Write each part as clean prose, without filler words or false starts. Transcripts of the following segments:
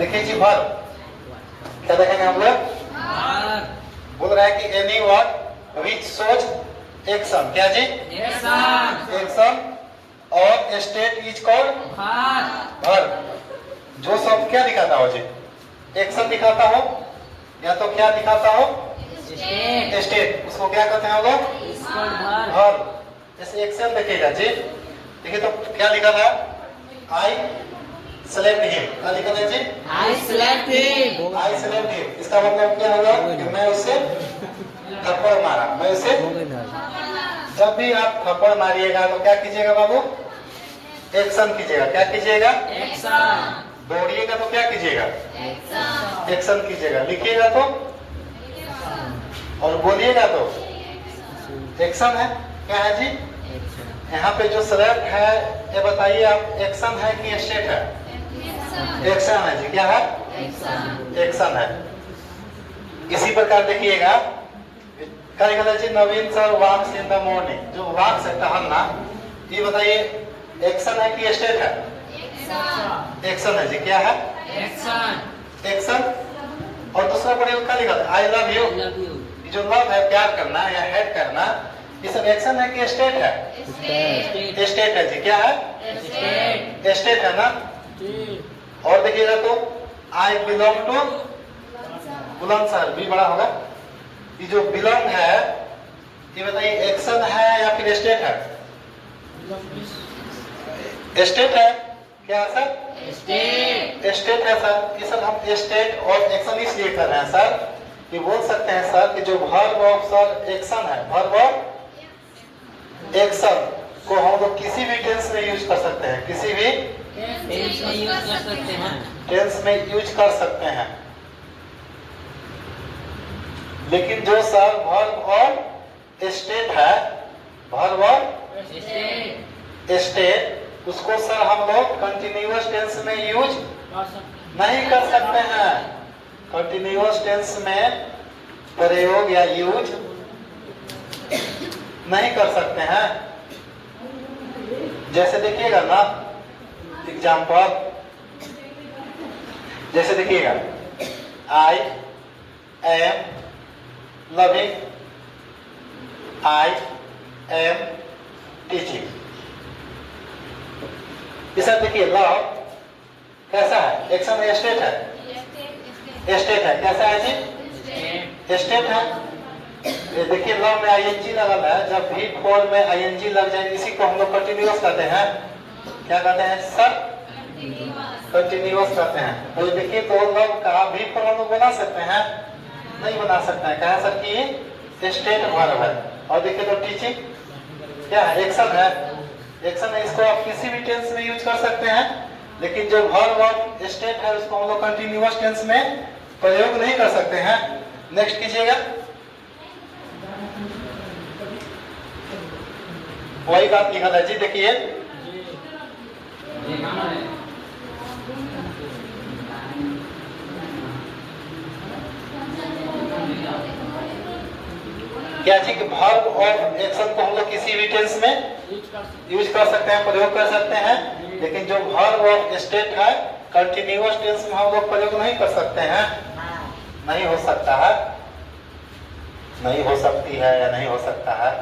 देखिए जी वर्ब क्या देखेंगे हम लोग? बोल रहा है कि any word which shows action. क्या जी? एक्शन और स्टेट इज कॉल्ड वर्ब। जो शब्द क्या दिखाता हो जी? एक्शन दिखाता हो या तो क्या दिखाता हो? स्टेट। उसको क्या कहते हैं हम लोग? वर्ब। जैसे एक्शन देखिएगा जी, देखिए तो क्या लिखा था? I slept him. क्या लिखा था जी? I slept him. I slept him. इसका मतलब क्या होगा कि मैं उसे थप्पड़ मारा, मैं उसे। जब भी आप थप्पड़ मारिएगा तो क्या कीजिएगा बाबू? एक्शन कीजिएगा। क्या कीजिएगा? Action. दौड़िएगा तो क्या कीजिएगा? एक्शन कीजिएगा। लिखिएगा तो और बोलिएगा तो एक्शन है। क्या है जी? यहाँ पे जो स्लेप्ट है ये बताइए आप, एक्शन है कि स्टेट है? एक्शन है जी। क्या है? एक्शन है। इसी प्रकार देखिएगा क्या लिखा था जी? Naveen sir walks in the morning. जो वॉक्स है टहलना, ये बताइए एक्शन है कि स्टेट है? एक्शन है जी। क्या है? Action. एक्शन। और दूसरा प्रयोग क्या लिखा था? I love you. Love you. जो लव है, प्यार करना या हेट करना, ये सब एक्शन है कि स्टेट है? State. स्टेट है जी। क्या है? State. स्टेट है ना। और देखिएगा तो आई बिलोंग टू बुलंदशहर। भी बड़ा होगा। ये जो बिलोंग है ये बताइए एक्शन है या फिर स्टेट है? स्टेट है। क्या है सर? State. स्टेट है सर। ये सर हम स्टेट और एक्शन इसलिए कर रहे हैं सर, ये बोल सकते हैं सर कि जो वर्ब ऑफ सर एक्शन है, वर्ब ऑफ एक्शन को हम लोग किसी भी टेंस में यूज कर सकते हैं। किसी भी Tense में use कर सकते हैं. टेंस में यूज कर सकते हैं। लेकिन जो सर वर्ब और स्टेट है, वर्ब और State. स्टेट, उसको सर हम लोग कंटिन्यूअस टेंस में यूज नहीं कर सकते हैं। कंटिन्यूअस टेंस में प्रयोग या यूज नहीं कर सकते हैं। जैसे देखिएगा ना एग्जाम्पल, जैसे देखिएगा I am loving, I am teaching. ये सब देखिए लव कैसा है? एक्शन है स्टेट है? स्टेट है। कैसा है जी? स्टेट है। ये देखिए लव में आईएनजी लगल है। जब भी फॉर में आईएनजी लग जाए इसी को हम लोग कंटिन्यूअस कहते हैं। क्या कहते हैं सर? कंटिन्यूअस कहते हैं। तो देखिए तो लव का भी फॉर हम लोग बना सकते हैं? नहीं बना सकते हैं। कहा सर कि ये स्टेट वर्ब है। और देखिए तो टीचिंग क्या है? एक्शन है। एक्शन है। इसको आप किसी भी टेंस में यूज कर सकते हैं। लेकिन जो वर्ब ऑफ स्टेट है उसको हम लोग कंटिन्यूअस टेंस में प्रयोग नहीं कर सकते हैं। नेक्स्ट कीजिएगा। वही बात लिखा था जी। देखिए क्या जी कि वर्ब और एक्शन को हम लोग किसी भी टेंस में यूज कर सकते हैं, प्रयोग कर सकते हैं। लेकिन जो वर्ब और स्टेट है कंटिन्यूअस टेंस में हम लोग प्रयोग नहीं कर सकते हैं। नहीं हो सकता है, नहीं हो सकती है या नहीं हो सकता है।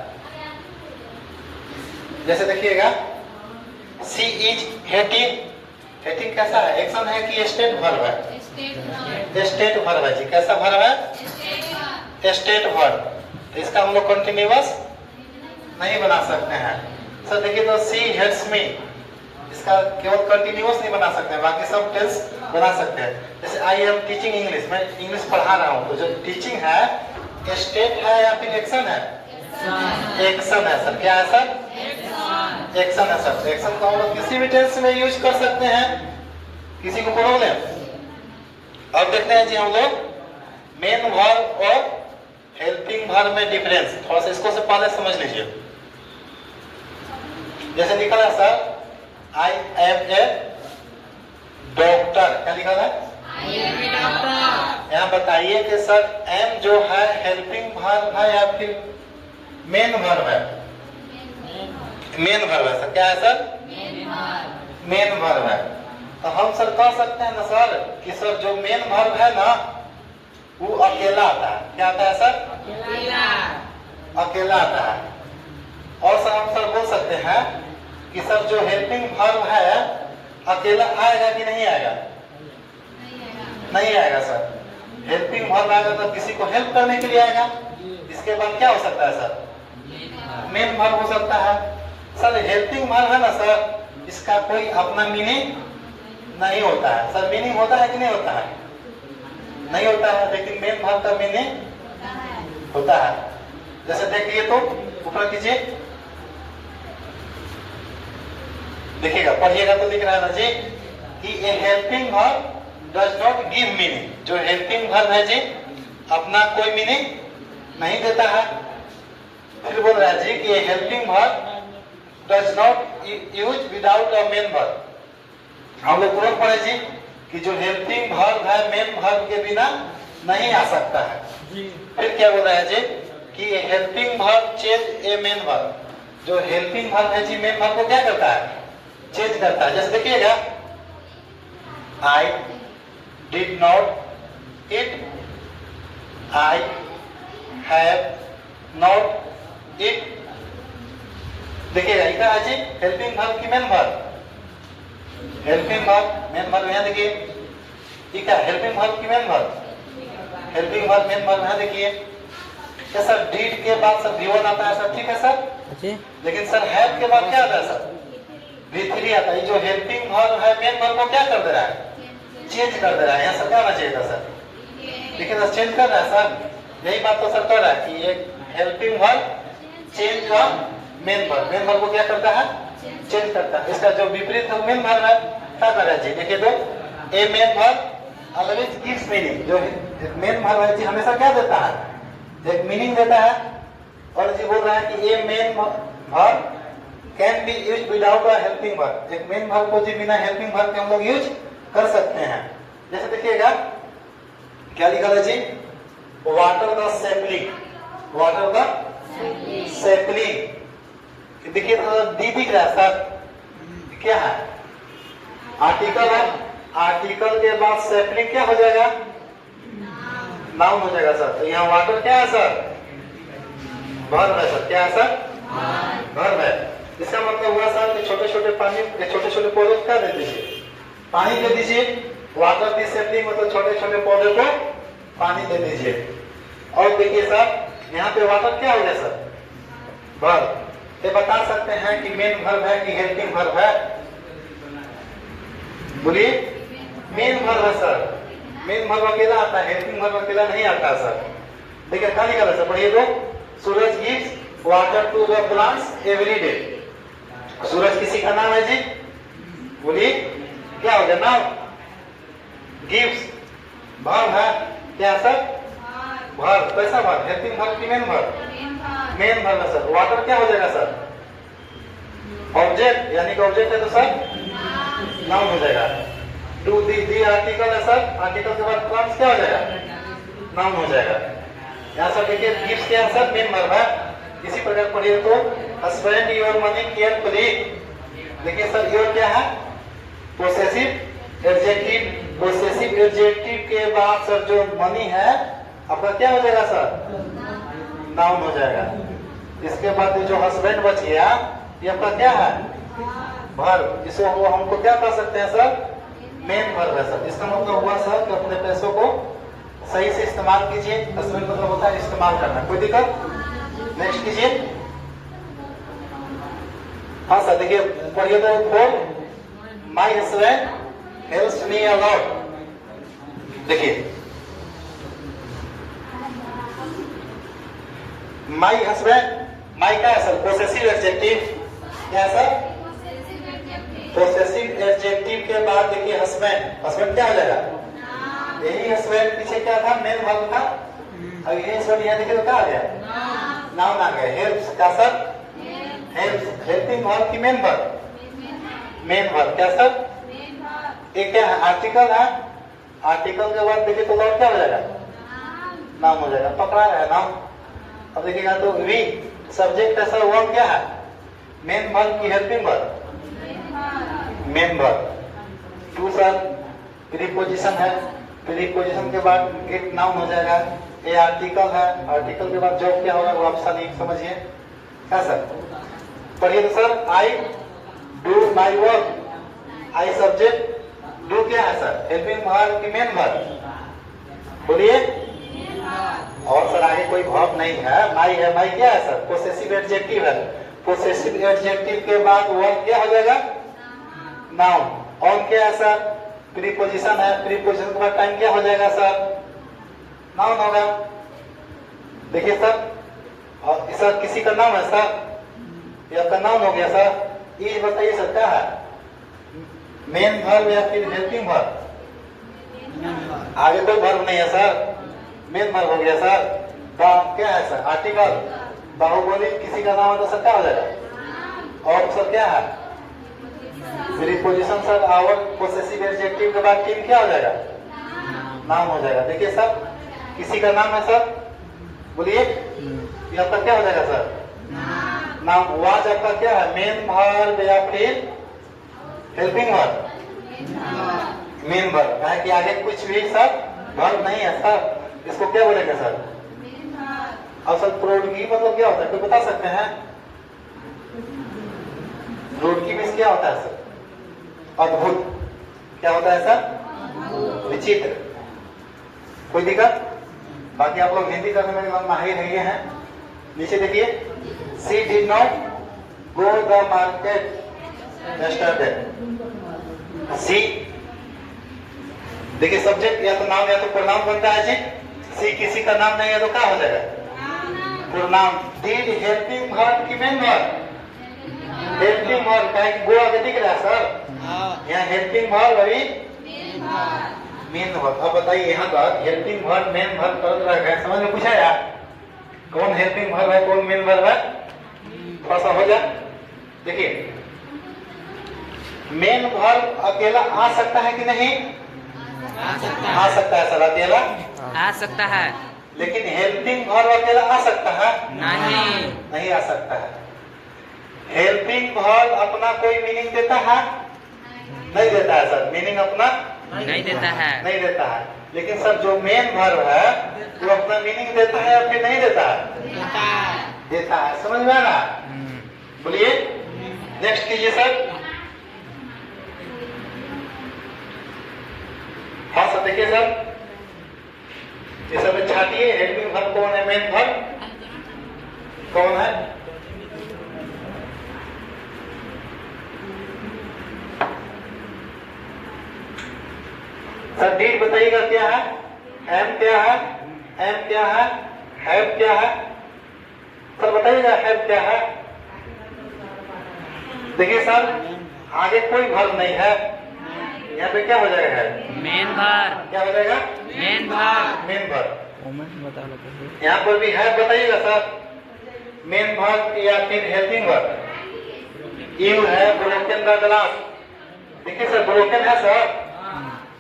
जैसे देखिएगा सी इज हेटिंग। हेटिंग कैसा है? एक्शन है कि स्टेट वर्ब है? स्टेट वर्ब है जी। कैसा वर्ब है? State verb. तो इसका हम लोग कंटिन्यूअस नहीं बना सकते हैं। सर देखिए तो सी हेट्स मी, इसका केवल कंटिन्यूअस नहीं बना सकते हैं, बाकी सब टेंस बना सकते हैं। जैसे आई एम टीचिंग इंग्लिश, मैं इंग्लिश पढ़ा रहा हूँ, तो जो टीचिंग है स्टेट है या फिर एक्शन है? एक्शन है सर। क्या है सर? एक्शन है सर। एक्शन को हम लोग किसी भी टेंस में यूज कर सकते हैं। किसी को प्रॉब्लम? अब देखते हैं जी हम लोग मेन वर्ब और हेल्पिंग वर्ब में डिफरेंस। थोड़ा सा इसको से पहले समझ लीजिए। जैसे लिखा है sir I am a doctor. क्या लिखा है? यहाँ बताइए कि सर एम जो है हेल्पिंग वर्ब है या फिर मेन वर्ब है? मेन वर्ब है सर। क्या है सर? मेन वर्ब है। तो हम सर कह सकते हैं ना सर कि सर जो मेन वर्ब है ना वो अकेला आता है। क्या आता है सर? अकेला। अकेला आता है। और सर हम सर बोल सकते हैं कि सर जो हेल्पिंग वर्ब है अकेला आएगा कि नहीं आएगा? नहीं आएगा सर। हेल्पिंग वर्ब आएगा तो किसी को हेल्प करने के लिए आएगा। इसके बाद क्या हो सकता है सर? मेन वर्ब हो सकता है। सर हेल्पिंग वर्ब है ना सर, इसका कोई अपना मीनिंग नहीं होता है। सर मीनिंग होता है कि नहीं होता है? नहीं होता है, लेकिन मेन वर्ब का मीनिंग होता है। जैसे देखिए तो ऊपर कीजिए, देखिएगा, पढ़िएगा तो लिख रहा है ना जी कि ए helping verb does not give meaning. जो हेल्पिंग वर्ब है जी अपना कोई मीनिंग नहीं देता है। फिर बोल रहा है जी कि ए helping verb does not use without a main verb. हम लोग तुरंत पढ़े जी कि जो हेल्पिंग वर्ब है मेन वर्ब के बिना नहीं आ सकता है। फिर क्या बोल रहा है जी कि ए हेल्पिंग वर्ब चेंज ए मेन वर्ब। जो हेल्पिंग वर्ब है जी मेन वर्ब को क्या करता है? चेंज करता है। जैसे देखिएगा, I did not it, I have not it. देखिएगा इधर है जी हेल्पिंग वर्ब की main verb. Helping verb main verb यहाँ देखिए, ठीक है, हेल्पिंग वर्ब की main verb, helping verb main verb यहाँ देखिए। क्या सर डीड के बाद सर V1 आता है सर, ठीक है सर, लेकिन सर हैव के बाद क्या आता है सर? V3 आता है। जो हेल्पिंग वर्ब है मेन वर्ब को क्या कर दे रहा है? चेंज कर दे रहा है। यहाँ सर क्या आना चाहिए था सर? लेकिन सर चेंज कर रहा है सर। यही बात तो सर कर रहा है कि एक हेल्पिंग वर्ब चेंज का मेन वर्ब, मेन वर्ब को क्या करता है? चेंज करता है। इसका जो विपरीत मेन वर्ब है क्या कर रहा है जी? देखिए तो a main verb always gives meaning. जो मेन वर्ब है जी हमेशा क्या देता है? एक मीनिंग देता है। और जी बोल रहा है कि a main verb can be use without a helping verb. एक मेन वर्ब को जी बिना हेल्पिंग वर्ब के हम लोग यूज कर सकते हैं। जैसे देखिएगा क्या लिखा है जी, water the sapling, water the sapling. देखिए तो डी दिख रहा है सर, क्या है? आर्टिकल है। आर्टिकल के बाद सैपलिंग क्या हो जाएगा? नाउन हो जाएगा सर। तो यहाँ वाटर क्या है सर? वर्ब है सर। क्या है सर? वर्ब है। इसका मतलब हुआ सर कि छोटे छोटे पानी, छोटे छोटे पौधे को क्या दे दीजिए? पानी दे दीजिए। वाटर की सैपलिंग मतलब छोटे छोटे पौधे को पानी दे दीजिए। और देखिए सर यहाँ पे वाटर क्या हो गया सर? वर्ब। ये बता सकते हैं कि मेन वर्ब है कि हेल्पिंग वर्ब है? बोलिए, मेन वर्ब है सर। मेन वर्ब अकेला आता है, हेल्पिंग वर्ब अकेला नहीं आता सर। देखिए कहां निकाला सर, पढ़िए तो, Suraj gives water to the plants every day. Suraj किसी का नाम है जी? बोलिए क्या हो गया? नाम। गिव्स वर्ब है, क्या सर? वर्ब। कैसा वर्ब? हेल्पिंग वर्ब की मेन वर्ब? मेन वर्ब है सर। वाटर क्या हो जाएगा सर? ऑब्जेक्ट, यानी कि ऑब्जेक्ट है तो सर नाउन हो जाएगा। टू दी आर्टिकल है सर, आर्टिकल के बाद प्लांट्स क्या हो जाएगा? नाउन हो जाएगा। यहाँ सर देखिए गिव्स क्या है सर? मेन वर्ब है। इसी प्रकार पढ़िए तो, स्पेंड योर मनी केयरफुली। देखिए सर योर क्या है? Possessive adjective. पोसेसिव एडजेक्टिव के बाद सर जो मनी है आपका क्या हो जाएगा सर? नाउन हो जाएगा। इसके बाद जो हस्बैंड बच गया ये आपका क्या है? वर्ब। इसको वो हमको क्या कह सकते हैं सर? मेन वर्ब है सर। इसका मतलब हुआ सर कि अपने पैसों को सही से इस्तेमाल कीजिए। हस्बैंड मतलब होता है इस्तेमाल करना। कोई दिक्कत? नेक्स्ट कीजिए। हाँ सर देखिए पढ़िए तो, four my husband helps me a lot. देखिए माई हस्बैंड, माई का है सर? Possessive adjective. क्या है सर? पोसेसिव एडजेक्टिव के बाद देखिए हस्बैंड, हस्बैंड क्या हो जाएगा? यही हस्बैंड पीछे क्या था? मेन वर्ब था। अब यही हस्बैंड यहाँ देखिए तो क्या आ गया? नाउन आ गया। हेल्प्स क्या सर? हेल्प्स। हेल्पिंग वर्ब की मेन वर्ब? Main verb. क्या सर? एक क्या है? आर्टिकल है। आर्टिकल के बाद देखिए तो लॉट क्या हो जाएगा? नाउन हो जाएगा। पकड़ा है नाउन। अब देखिएगा तो वी सब्जेक्ट है सर, वर्ब क्या है? मेन वर्ब की helping verb? Main verb. To sir preposition है, प्रीपोजिशन के बाद एक नाउन हो जाएगा, ये आर्टिकल है, आर्टिकल के बाद जॉब क्या होगा वो आप सही समझिए। है सर, पढ़िए तो sir, I do my work, I subject, do क्या है सर, हेल्पिंग वर्ब की मेन वर्ब, बोलिए। और सर आगे कोई वर्ब नहीं है, माई है, माई क्या है सर, पोसेसिव एडजेक्टिव है, पोसेसिव एडजेक्टिव के बाद वर्ब क्या हो जाएगा, नाउन। ऑन क्या है सर, प्रीपोजिशन है, प्रीपोजिशन के बाद टाइम क्या हो जाएगा सर, नाउन होगा। देखिए सर, और सर किसी का नाम है सर, ये आपका नाउन हो गया सर। ये बताइए सर क्या है, मेन वर्ब या फिर हेल्पिंग वर्ब, आगे कोई वर्ब नहीं है सर, मेन वर्ब हो गया सर। क्या है सर, आर्टिकल, बाहुबली किसी का नाम है तो सर क्या हो जाएगा, और सर क्या है preposition sir, our possessive adjective के बाद टीम क्या हो जाएगा, नाम हो जाएगा। देखिए सर, किसी का नाम है सर, बोलिए, ये आपका क्या हो जाएगा सर, नाम। वाज आपका क्या है, मेन वर्ब या फिर हेल्पिंग वर्ब, मेन वर्ब है कि आगे कुछ भी सर वर्ब नहीं है सर, इसको क्या बोलेंगे सर। और सर प्रोडगी मतलब क्या होता है, कोई बता सकते हैं, प्रोडगी मीन्स क्या होता है सर, अद्भुत, क्या होता है सर, विचित्र। कोई दिक्कत, बाकी आप लोग हिंदी करने में एकदम माहिर है। नीचे देखिए, she did not go the market yesterday, see, देखिए सब्जेक्ट या तो नाम या तो प्रोनाउन बनता है जी, सी किसी का नाम नहीं है तो क्या हो जाएगा, प्रोनाउन। डिड हेल्पिंग वर्ब की मेन वर्ब, हेल्पिंग वर्ब का गो आगे दिख रहा है सर, यहाँ हेल्पिंग वर्ब अभी मेन वर्ब। अब बताइए यहाँ पर हेल्पिंग वर्ब मेन वर्ब कर रखा है, समझ में पूछा यार, कौन हेल्पिंग वर्ब है कौन मेन वर्ब है, थोड़ा सा हो जाए। देखिए मेन वर्ब अकेला आ सकता है कि नहीं, आ सकता है सर, अकेला आ सकता है, लेकिन हेल्पिंग वर्ब अकेला आ सकता है, नहीं आ सकता है। हेल्पिंग वर्ब अपना कोई मीनिंग देता है, नहीं देता है सर, मीनिंग अपना नहीं देता है, नहीं देता है। लेकिन सर जो मेन वर्ब है वो अपना मीनिंग देता है या फिर नहीं देता है, देता है, समझ में आना। बोलिए, नेक्स्ट कीजिए सर। हाँ सर, देखिए सर, ये सब छाटिए, हेल्पिंग वर्ब कौन है, मेन वर्ब कौन है, सर डीड बताइएगा क्या है, एम क्या है, एम क्या है, हैव क्या है, सर बताइएगा हैव क्या है। देखिए सर, आगे कोई वर्ब नहीं है, यहाँ पे क्या हो जाएगा है, मेन वर्ब, क्या हो जाएगा, मेन वर्ब, मेन वर्ब। यहाँ पर भी है, बताइएगा सर, मेन वर्ब या फिर हेल्पिंग वर्ब। यू है ब्रोकन द ग्लास, देखिए सर ब्रोकन है सर,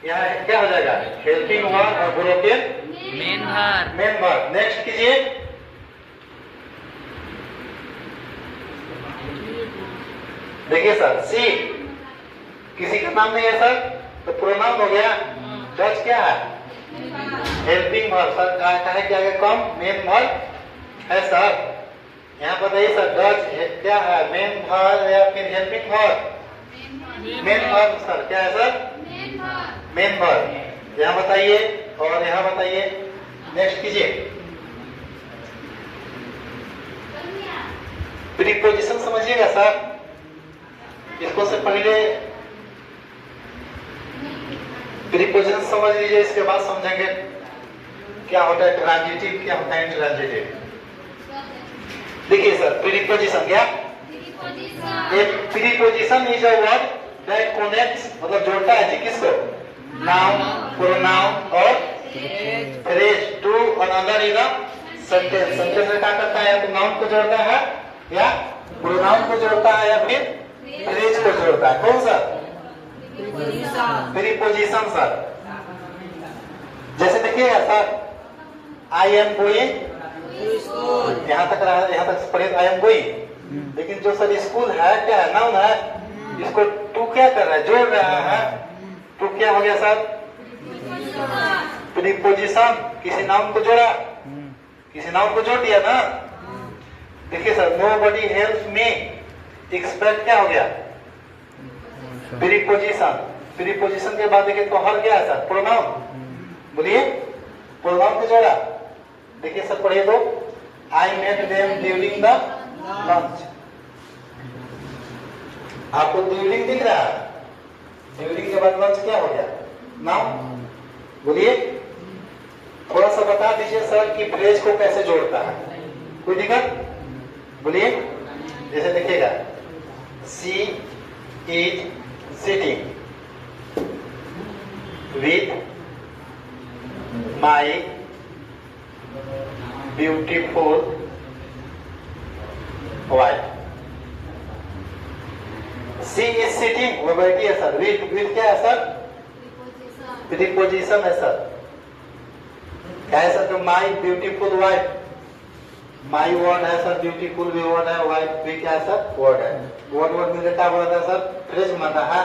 यहाँ क्या हो जाएगा, हेल्पिंग वर्ब और broken main verb, main verb. Next कीजिए, देखिए सर, सी किसी का नाम नहीं है सर, तो प्रोनाउन हो गया। डच क्या है, हेल्पिंग वर्ब सर, कहा है कि आगे कम मेन वर्ब है सर। यहाँ बताइए सर, डच क्या है, मेन वर्ब या फिर helping verb, main verb sir, क्या है सर, मेन वर्ब। यहाँ बताइए और यहाँ बताइए, नेक्स्ट कीजिए। प्रीपोजिशन समझिएगा सर, इसको से पहले प्रीपोजिशन समझ लीजिए, इसके बाद समझेंगे क्या होता है ट्रांजिटिव, क्या होता है इंट्रांजिटिव। देखिए सर, प्रीपोजिशन क्या, preposition is a word that connects, मतलब जोड़ता है जी किसको, नाउन, प्रोनाउन और phrase to another in a sentence. Sentence में क्या करता है, या तो नाउन को जोड़ता है या प्रोनाउन को जोड़ता है या फिर फ्रेज को जोड़ता है। कौन सा, प्रीपोजिशन सर। जैसे देखिएगा सर, आई एम गोइंग, यहाँ तक रहा, यहाँ तक पढ़े आई एम गोइंग, लेकिन जो सर स्कूल है क्या है, नाउन है, इसको टू क्या कर रहा है, जोड़ रहा है, क्या हो गया सर? प्रीपोजिशन। किसी नाउन को जोड़ा, किसी नाउन को जोड़ दिया ना। देखिए sir, nobody helps me, expect क्या हो गया? प्रीपोजिशन। प्रीपोजिशन के बाद देखिए तो हर क्या है सर? प्रोनाउन। बोलिए, प्रोनाउन को जोड़ा। देखिए सर, पढ़िए तो, I met them during the lunch. आपको ड्यूरिंग दिख रहा है? ड्यूरिंग के बाद लंच क्या हो गया? नाउन। बोलिए, थोड़ा सा बता दीजिए सर कि फ्रेज को कैसे जोड़ता है। कोई दिक्कत? बोलिए, जैसे देखिएगा, she is sitting with my beautiful wife. She is sitting, वो बैठी है सर। विथ क्या है सर? प्रीपोजिशन है सर। क्या है सर? तो my beautiful wife, my word है सर, ब्यूटीफुल भी वर्ड है, वाइफ भी क्या है सर? वर्ड है। वर्ड में क्या बनता है सर? फ्रेज बनता है।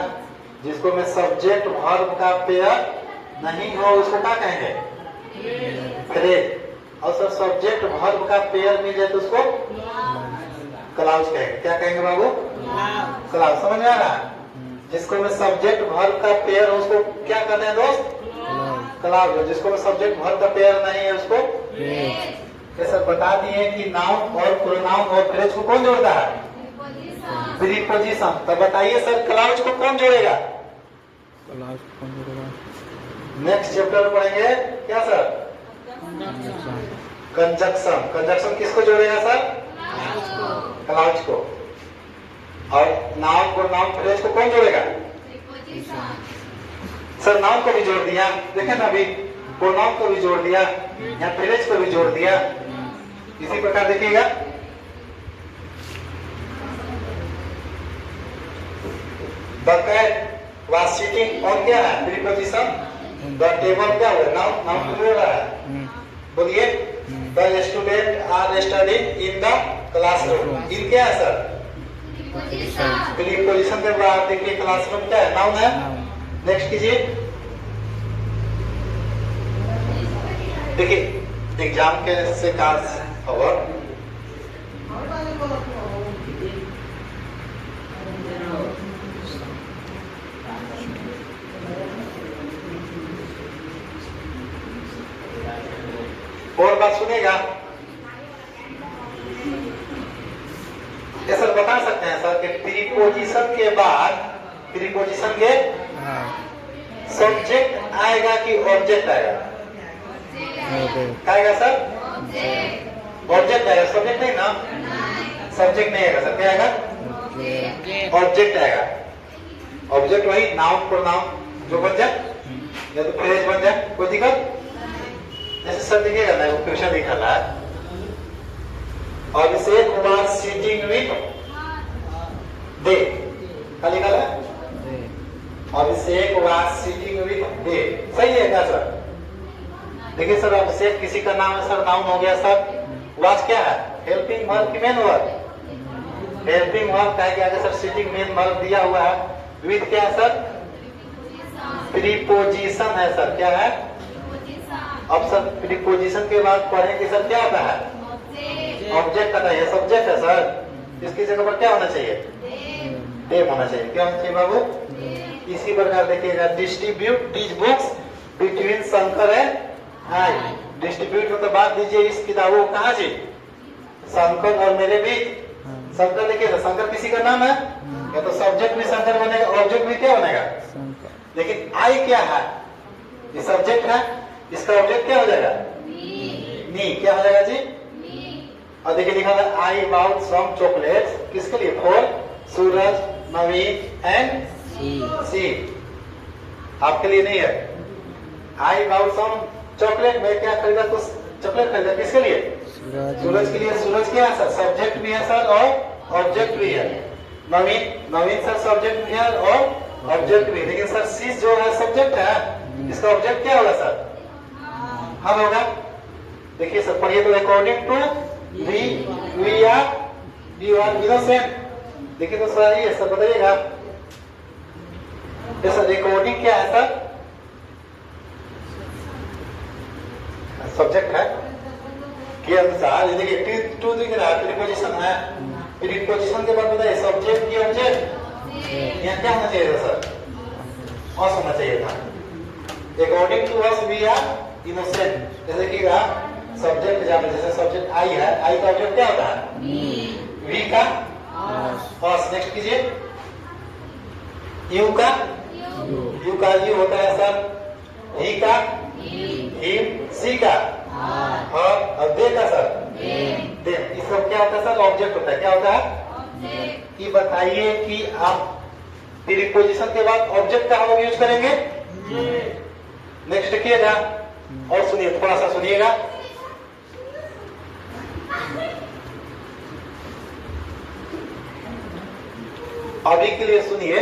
जिसको मैं सब्जेक्ट वर्ब का पेयर नहीं हो उसको क्या कहेंगे? फ्रेज। और सर सब्जेक्ट वर्ब का पेयर मिल जाए तो उसको क्लाउज कहेंगे। क्या कहेंगे बाबू? क्लाउज। समझ में आ रहा है? जिसको मैं सब्जेक्ट वर्ब का पेयर हो उसको क्या करते हैं दोस्त? क्लाउज। जिसको मैं सब्जेक्ट वर्ब का पेयर नहीं है उसको ये सर बता दिए कि नाउन और प्रोनाउन और फ्रेज को कौन जोड़ता है? प्रीपोजिशन। तो बताइए सर, क्लाउज को कौन जोड़ेगा? नेक्स्ट चैप्टर पढ़ेंगे क्या सर? कंजक्शन। कंजक्शन किसको जोड़ेगा सर? क्लाउज को। और नाउन प्रोनाउन फ्रेज को कौन जोड़ेगा? सर नाउन को भी जोड़ दिया, देखें ना, अभी प्रोनाउन को भी जोड़ दिया, यहाँ फ्रेज को भी जोड़ दिया। इसी प्रकार देखिएगा, the cat was sitting on क्या है? प्रीपोजिशन। द टेबल क्या हुआ? नाउन। नाउन को जोड़ रहा है। बोलिए, the student are studying in the classroom. In क्या है सर? प्रीपोजिशन के बाद देखिए क्लासरूम क्या है? नाउन है। नेक्स्ट कीजिए, देखिए एग्जाम के से काज और बात सुनेगा। ये सर बता सकते हैं सर कि प्रीपोजिशन के बाद, प्रीपोजिशन के सब्जेक्ट आएगा कि ऑब्जेक्ट आएगा? आएगा सर? ऑब्जेक्ट आएगा, सब्जेक्ट नहीं ना। सब्जेक्ट नहीं आएगा सर, क्या आएगा? ऑब्जेक्ट आएगा। ऑब्जेक्ट वही नाउन प्रोनाउन जो बन जाए या तो फ्रेज बन जाए। कोई दिक्कत? जैसे सर दिखेगा ना, वो क्वेश्चन लिखा है, अभिषेक कुमार सिटिंग विथ दे। क्या लिखा है? अभिषेक वाज सिटिंग विथ दे। सही है क्या सर? देखिए सर, अभिषेक किसी का नाम है सर, नाउन हो गया सर। वाज क्या है? हेल्पिंग वर्ब की मेन वर्ब। हेल्पिंग वर्ब का क्या है सर? सिटिंग मेन वर्ब दिया हुआ है। विथ क्या है सर? प्रीपोजिशन है सर। क्या है? अब सर प्रीपोजिशन के बाद पढ़ेंगे सर क्या होता है? ऑब्जेक्ट आता है। सब्जेक्ट है सर, इसकी जगह पर क्या होना चाहिए? देम होना चाहिए। क्या होना चाहिए बाबू? इसी प्रकार देखिएगा, distribute these books between Shankar and I. Distribute मतलब बात दीजिए इस किताबों को कहाँ से? शंकर और मेरे बीच। शंकर देखिए, शंकर किसी का नाम है, या तो सब्जेक्ट भी शंकर बनेगा, ऑब्जेक्ट भी क्या बनेगा? लेकिन आई क्या है? ये सब्जेक्ट है, इसका ऑब्जेक्ट क्या हो जाएगा? मी। क्या हो जाएगा जी? और देखिए लिखा है आई बाउट सम चॉकलेट्स। किसके लिए? फॉर सूरज, नवीन एंड सी। आपके लिए नहीं है। आई बाउट सम चॉकलेट, मैं क्या खरीदा? कुछ चॉकलेट खरीदा। किसके लिए? सूरज के लिए। सूरज क्या है सर? सब्जेक्ट भी है सर और ऑब्जेक्ट भी है। नवीन, नवीन सर सब्जेक्ट भी है और ऑब्जेक्ट भी। लेकिन सर सी जो है सब्जेक्ट है, इसका ऑब्जेक्ट क्या होगा सर? हम होगा। देखिए सर पढ़िए तो, according to we are you are innocent. देखिए तो सर ये सर बताइएगा, सर रिकॉर्डिंग क्या है सर? सब्जेक्ट है के अनुसार, ये देखिए टू दिख रहा है, प्रीपोजिशन है, प्रीपोजिशन के बाद बताइए सब्जेक्ट की ऑब्जेक्ट, यहाँ क्या होना चाहिए था सर? अस होना चाहिए था। According to us we are innocent, जैसे कि सब्जेक्ट जाने, जैसे सब्जेक्ट आई है, आई का ऑब्जेक्ट क्या होता है? वी का अस। नेक्स्ट कीजिए, यू का यू होता है सर, ही का हिम, सी का और दे का सर देम। ये सब क्या होता है सर? ऑब्जेक्ट होता है। क्या होता है? ये बताइए कि आप प्रीपोजिशन के बाद ऑब्जेक्ट का हम लोग यूज करेंगे। नेक्स्ट किएगा और सुनिए, थोड़ा सा सुनिएगा। अभी के लिए सुनिए,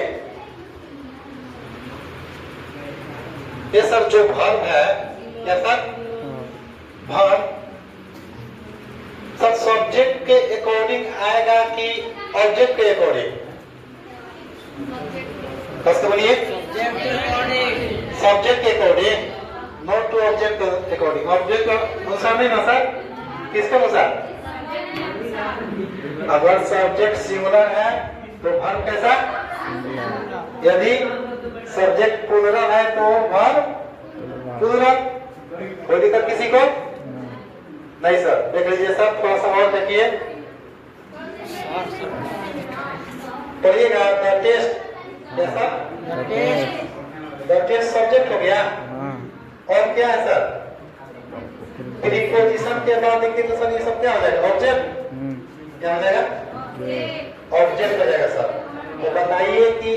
ये सर जो वर्ब है, क्या सर? वर्ब सब सब्जेक्ट के अकॉर्डिंग आएगा कि ऑब्जेक्ट के अकॉर्डिंग? कसके बोलिए, सब्जेक्ट के according, not to object according. Object अनुसार नहीं ना सर, किसके अनुसार? अगर सब्जेक्ट सिंगुलर है तो वर्ब कैसा? यदि सब्जेक्ट प्लूरल है तो वर्ब प्लूरल। कोई दिक्कत किसी को? नहीं सर। देख लीजिए सर, थोड़ा सा और देखिए, पढ़िएगा। द टेस्ट, जैसा द टेस्ट सब्जेक्ट हो गया। और क्या है सर? प्रीपोजिशन के बाद देखिए तो सर ये सब क्या हो जाएगा? ऑब्जेक्ट। क्या हो जाएगा? ऑब्जेक्ट हो जाएगा सर। तो बताइए कि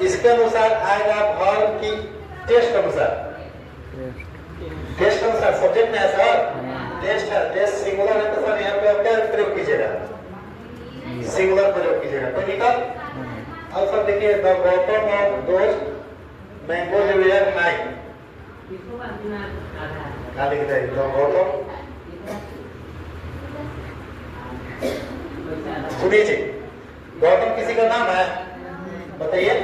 इसके अनुसार आएगा वर्ब की टेस्ट अनुसार? टेस्ट अनुसार सब्जेक्ट में है सर, टेस्ट है। टेस्ट सिंगुलर है तो सर यहाँ पे आप क्या प्रयोग कीजिएगा? सिंगुलर प्रयोग कीजिएगा। कोई दिक्कत? अब सर देखिए, the bottom of those mangoes were nine, क्या लिख रहे हैं? द बॉटम, सुनिए जी, गौतम किसी का नाम है? बताइए।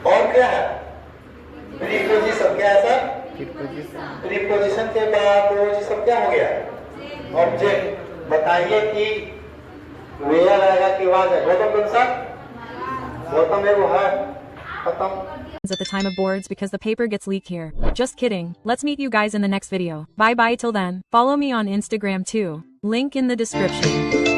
और क्या है? प्रीपोजिशन। क्या है सर? प्रीपोजिशन के बाद वो सब क्या हो गया? ऑब्जेक्ट। बताइए कि वेयर आएगा कि वाज है? गौतम कौन सा? गौतम है वो है, खत्म। At the time of boards because the paper gets leaked here. Just kidding. Let's meet you guys in the next video. Bye bye till then. Follow me on Instagram too. Link in the description.